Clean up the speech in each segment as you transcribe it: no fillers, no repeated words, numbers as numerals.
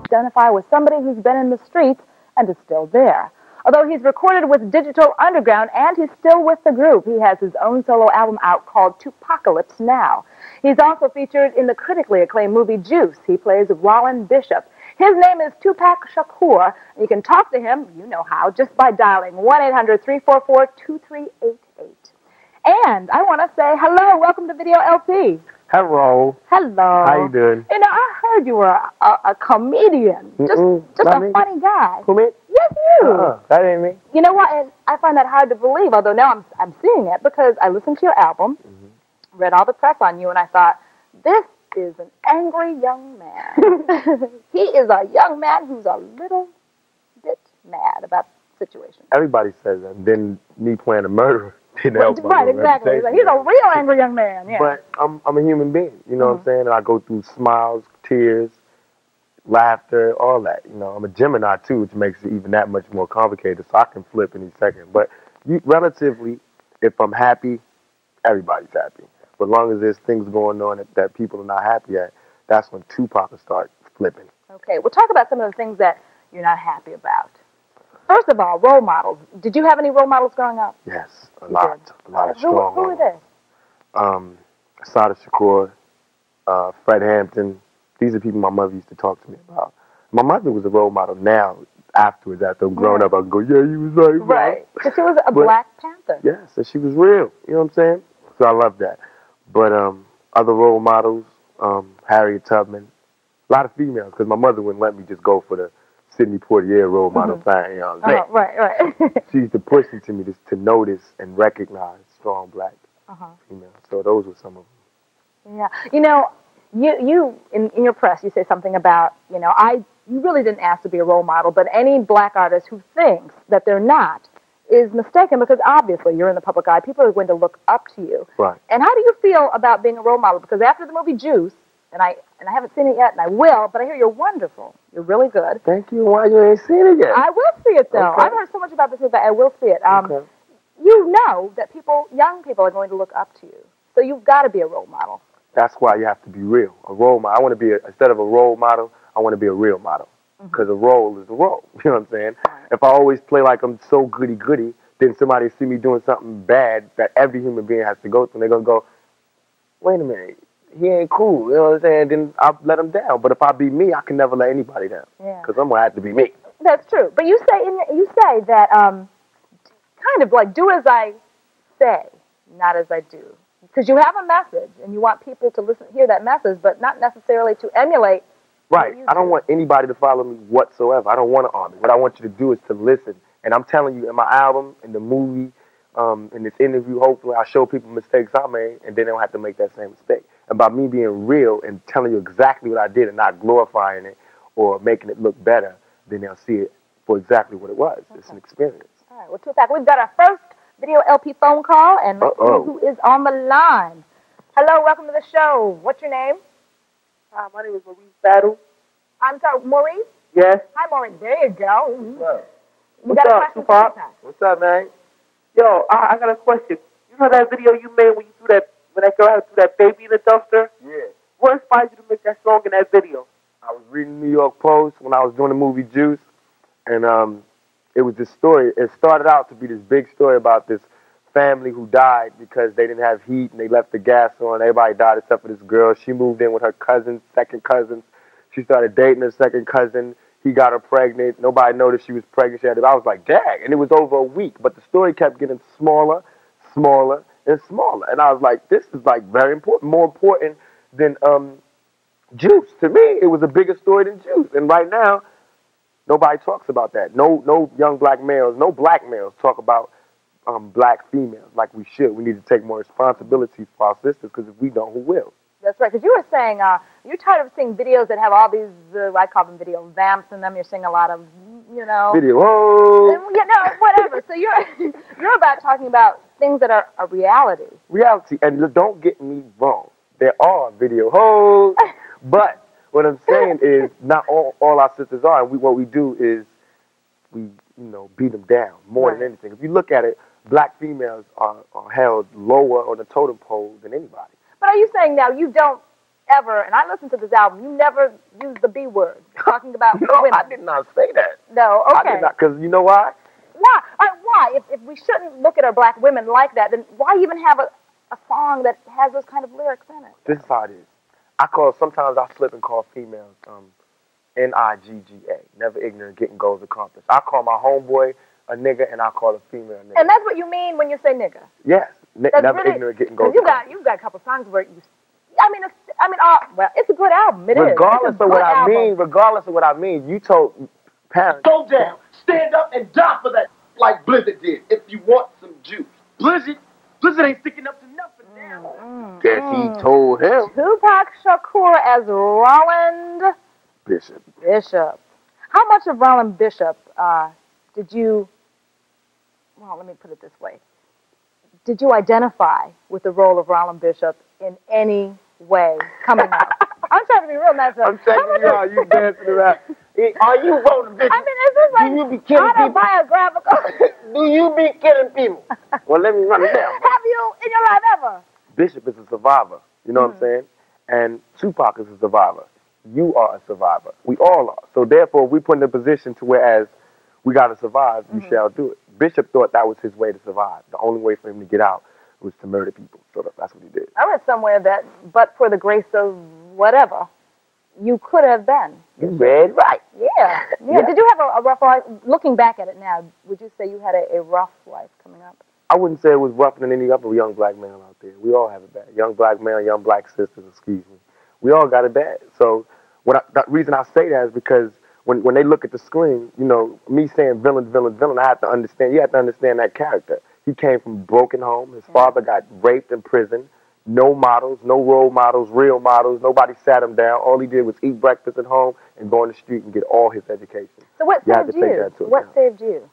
identify with somebody who's been in the streets and is still there. Although he's recorded with Digital Underground and he's still with the group, he has his own solo album out called Tupacalypse Now. He's also featured in the critically acclaimed movie Juice. He plays Rollin Bishop. His name is Tupac Shakur. You can talk to him, you know how, just by dialing 1-800-344-2388. And I want to say hello, welcome to Video LP. Hello. Hello. How you doing? You know, I heard you were a comedian. Just a funny guy. Who, me? Yes, you. That ain't me. You know what? And I find that hard to believe, although now I'm seeing it because I listened to your album, read all the press on you, and I thought, this is an angry young man. He is a young man who's a little bit mad about the situation. Everybody says that. And then me playing a murderer didn't help. Right, exactly. He's a real angry young man. Yeah. But I'm a human being. You know what I'm saying? And I go through smiles, tears, laughter, all that. You know, I'm a Gemini too, which makes it even that much more complicated. So I can flip any second. But relatively, if I'm happy, everybody's happy. But as long as there's things going on that people are not happy at, that's when Tupac will start flipping. Okay, we'll talk about some of the things that you're not happy about. First of all, role models. Did you have any role models growing up? Yes, a lot of strong Who were they? Assata Shakur, Fred Hampton. These are people my mother used to talk to me about. My mother was a role model now. Afterwards, after I'm growing up, I can go, yeah, you was right. Right, because she was a Black Panther. Yes, and she was real. You know what I'm saying? So I love that. But other role models, Harriet Tubman, a lot of females, because my mother wouldn't let me just go for the Sidney Poitier role model thing. You know what I'm saying? Right. She used to push it to me to notice and recognize strong Black females. So those were some of them. Yeah. You know, you in your press, you say something about, you know, you really didn't ask to be a role model, but any Black artist who thinks that they're not is mistaken because obviously you're in the public eye. People are going to look up to you. Right. And how do you feel about being a role model? Because after the movie Juice, and I haven't seen it yet, and I will, but I hear you're wonderful. You're really good. Thank you. Why you ain't seen it yet? I will see it, though. Okay. I've heard so much about this movie that I will see it. Okay. You know that young people are going to look up to you. So you've got to be a role model. That's why you have to be real. A role model. I want to be, instead of a role model, I want to be a real model. Because a role is a role. You know what I'm saying? If I always play like I'm so goody-goody, then somebody see me doing something bad that every human being has to go through, and they're going to go, wait a minute, he ain't cool. You know what I'm saying? Then I'll let him down. But if I be me, I can never let anybody down. Yeah. Because I'm going to have to be me. That's true. But you say that kind of like do as I say, not as I do. Because you have a message, and you want people to hear that message, but not necessarily to emulate. Right. I don't want anybody to follow me whatsoever. I don't want to army. What I want you to do is to listen. And I'm telling you, in my album, in the movie, in this interview, hopefully I'll show people mistakes I made, and then they don't have to make that same mistake. And by me being real and telling you exactly what I did and not glorifying it or making it look better, then they'll see it for exactly what it was. Okay. It's an experience. All right. Well, Tupac, we've got our first Video LP phone call, and let's see who is on the line. Hello, welcome to the show. What's your name? Hi, my name is Maurice Battle. I'm sorry, Maurice? Yes. Hi, Maurice. There you go. What's up, Tupac? What's up, man? Yo, I got a question. You know that video you made when that girl threw that baby in the dumpster? Yeah. What inspired you to make that song in that video? I was reading New York Post when I was doing the movie Juice, and it was this story. It started out to be this big story about this family who died because they didn't have heat and they left the gas on. Everybody died except for this girl. She moved in with her cousins, second cousins. She started dating her second cousin. He got her pregnant. Nobody noticed she was pregnant. I was like, dang. And it was over a week. But the story kept getting smaller, smaller, and smaller. And I was like, this is like very important, more important than Juice. To me, it was a bigger story than Juice. And right now, nobody talks about that. No young black males, no black males talk about black females like we should. We need to take more responsibility for our sisters because if we don't, who will? That's right, because you were saying you're tired of seeing videos that have all these, I call them video vamps in them. You're seeing a lot of, Video, whatever. So you're about talking about things that are a reality. Reality, and don't get me wrong. There are video hoes, but what I'm saying is not all our sisters are. And what we do is we, beat them down more than anything. If you look at it, black females are held lower on the totem pole than anybody. But are you saying now you don't ever, and I listened to this album, you never used the B word, talking about No, women. I did not say that. No, okay. I did not, because you know why? Why? Why? If we shouldn't look at our black women like that, then why even have a song that has those kind of lyrics in it? This is how it is. Sometimes I slip and call females N-I-G-G-A. Never ignorant, getting goals accomplished. I call my homeboy a nigga, and I call a female a nigga. And that's what you mean when you say nigga? Yes. That's Never really, ignorant, getting goals accomplished. You've got a couple songs where you... well, it's a good album. Regardless of what I mean, you told parents... Go down. Stand up and die for that like Blizzard did if you want some juice. Blizzard ain't sticking up to nothing now. Guess he told him. Tupac Shakur as Roland Bishop. How much of Roland Bishop did you... Well, let me put it this way. Did you identify with the role of Roland Bishop in any way coming up? I'm trying to be real nice. I'm checking you out. You dancing around. Are you Roland Bishop? I mean, is this like do you be killing people? Autobiographical? Do you be killing people? Well, let me run it down. Have you in your life ever? Bishop is a survivor. You know what I'm saying? And Tupac is a survivor. You are a survivor. We all are. So therefore, we put in a position to whereas we got to survive, you shall do it. Bishop thought that was his way to survive. The only way for him to get out was to murder people. So that's what he did. I read somewhere that, but for the grace of whatever, you could have been. You read right. Yeah. Did you have a rough life? Looking back at it now, would you say you had a rough life coming up? I wouldn't say it was rougher than any other young black male out there. We all have it bad. Young black male, young black sisters, excuse me. We all got it bad. So the reason I say that is because when they look at the screen, you know, me saying villain, I have to understand, you have to understand that character. He came from a broken home. His father got raped in prison. No models, no role models, real models. Nobody sat him down. All he did was eat breakfast at home and go on the street and get all his education. So what saved you? What saved you?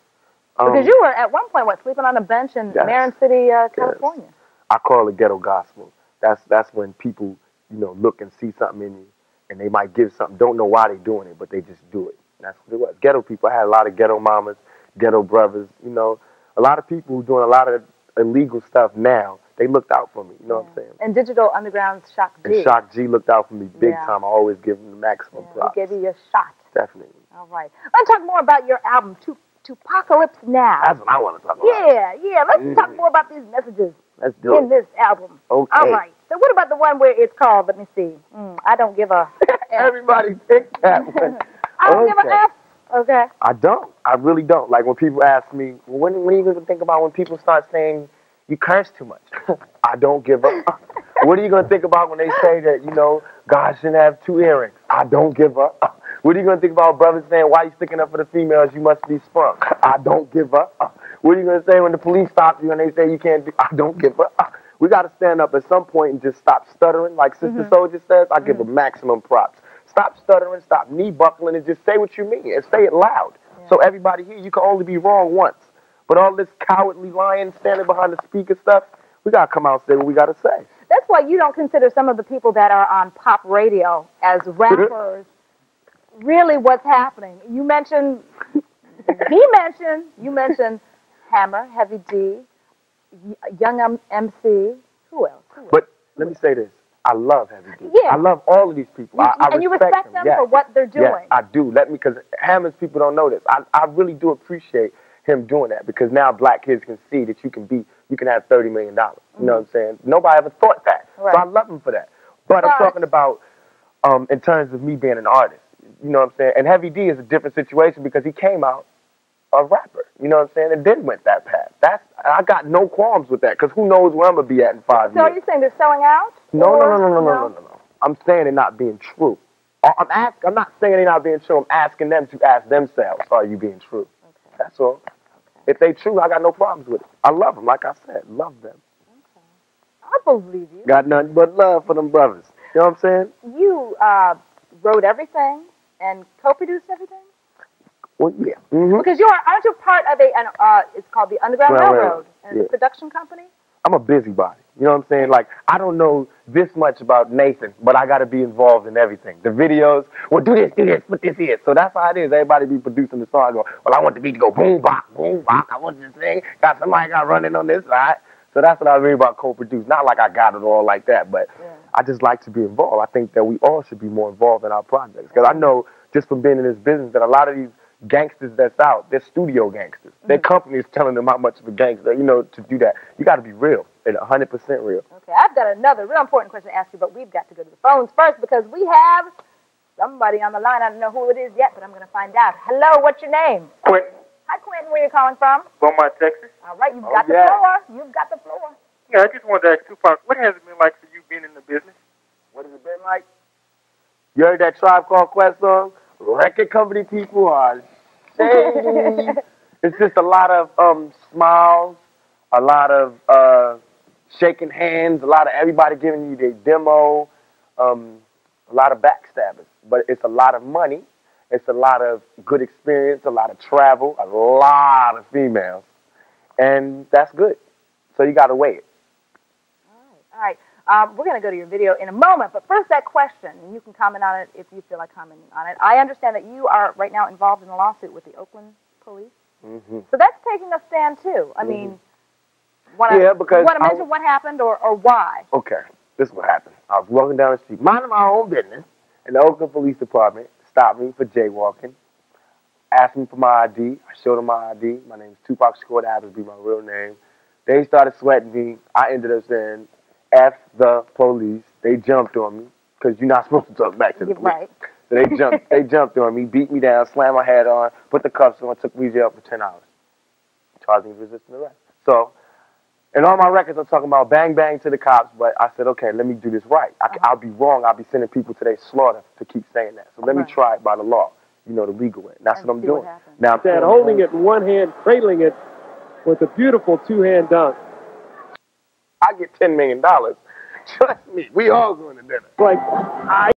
Because you were at one point, sleeping on a bench in Marin City, California. Yes. I call it ghetto gospel. That's when people, you know, look and see something in you, and they might give something, don't know why they're doing it, but they just do it. That's what it was. Ghetto people. I had a lot of ghetto mamas, ghetto brothers, you know. A lot of people who doing a lot of illegal stuff now, they looked out for me, you know what I'm saying? And Digital Underground's Shock G. And Shock G looked out for me big time. I always give him the maximum props. He gave you your shot. Definitely. All right. Let's talk more about your album, Tupacalypse Now. That's what I want to talk about. Yeah. Let's talk more about these messages in this album. Okay. All right. So what about the one where it's called, let me see, I Don't Give a F. Everybody picked that one. I don't give a F. Okay. I don't. I really don't. Like when people ask me, when are you going to think about when people start saying you curse too much? I don't give up. What are you going to think about when they say that, you know, God shouldn't have 2 earrings? I don't give up. What are you going to think about brothers saying, why you sticking up for the females? You must be sprung. I don't give up. What are you going to say when the police stop you and they say you can't do? I don't give up. We got to stand up at some point and just stop stuttering. Like Sister Soldier says, I give a maximum props. Stop stuttering, stop knee buckling, and just say what you mean and say it loud. So everybody here, you can only be wrong once. But all this cowardly lying, standing behind the speaker stuff, we got to come out and say what we got to say. That's why you don't consider some of the people that are on pop radio as rappers really what's happening. You mentioned Hammer, Heavy D, Young MC. Who else? But let me say this. I love Heavy D. Yeah. I love all of these people. And you respect them for what they're doing. Yes, I do. Because Hammer's people don't know this. I really do appreciate him doing that because now black kids can see that you can have $30 million. You know what I'm saying? Nobody ever thought that. Right. So I love him for that. But I'm talking about in terms of me being an artist. You know what I'm saying? And Heavy D is a different situation because he came out a rapper. You know what I'm saying? And then went that path. I got no qualms with that because who knows where I'm going to be at in 5 years. So are you saying they're selling out? No. I'm saying they're not being true. I'm not saying they're not being true. I'm asking them to ask themselves, are you being true? Okay. That's all. Okay. If they true, I got no problems with it. I love them, like I said. Love them. Okay. I believe you. Got nothing but love for them brothers. You know what I'm saying? You wrote everything and co-produced everything? Well, yeah. Because aren't you part of it's called the Underground Railroad, and the production company? I'm a busybody. You know what I'm saying? Like, I don't know this much about Nathan, but I got to be involved in everything. The videos, well, do this, put this here. So that's how it is. Everybody be producing the song. I go, well, I want the beat to go boom, bop. I want this thing. Somebody got running on this side. So that's what I mean about co-produce. Not like I got it all like that, but I just like to be involved. I think that we all should be more involved in our projects. Because I know just from being in this business that a lot of these gangsters that's out, they're studio gangsters. Their company is telling them how much of a gangster, you know, to do that. You got to be real and 100% real. Okay, I've got another real important question to ask you, but we've got to go to the phones first because we have somebody on the line. I don't know who it is yet, but I'm going to find out. Hello, what's your name? Quentin, Hi, Quentin. Where are you calling from? Beaumont, Texas. All right, you've got the floor. You've got the floor. Yeah, I just wanted to ask Tupac, what has it been like for you being in the business? What has it been like? You heard that Tribe Called Quest song? Record company people are shady. It's just a lot of smiles, a lot of shaking hands, a lot of everybody giving you their demo, a lot of backstabbers. But it's a lot of money. It's a lot of good experience, a lot of travel, a lot of females. And that's good. So you got to weigh it. All right. We're going to go to your video in a moment, but first that question, and you can comment on it if you feel like commenting on it. I understand that you are right now involved in a lawsuit with the Oakland police. So that's taking a stand, too. I mean, because you want to mention what happened or why? Okay, this is what happened. I was walking down the street, minding my own business, and the Oakland Police Department stopped me for jaywalking, asked me for my ID. I showed them my ID. My name is Tupac Shakur. That happens to be my real name. They started sweating me. I ended up saying, F the police. They jumped on me because you're not supposed to talk back to the police. Right. So they jumped on me, beat me down, slammed my head on, put the cuffs on, took me to jail for 10 hours. Charged me with resisting arrest. So, in all my records, I'm talking about bang, bang to the cops, but I said, okay, let me do this right. I'll be wrong. I'll be sending people to their slaughter to keep saying that. So let me try it by the law, you know, the legal way. And that's what I'm doing. Now, I'm holding it in one hand, cradling it with a beautiful two-hand dunk. I get $10 million. Trust me, we all going to dinner. Like, I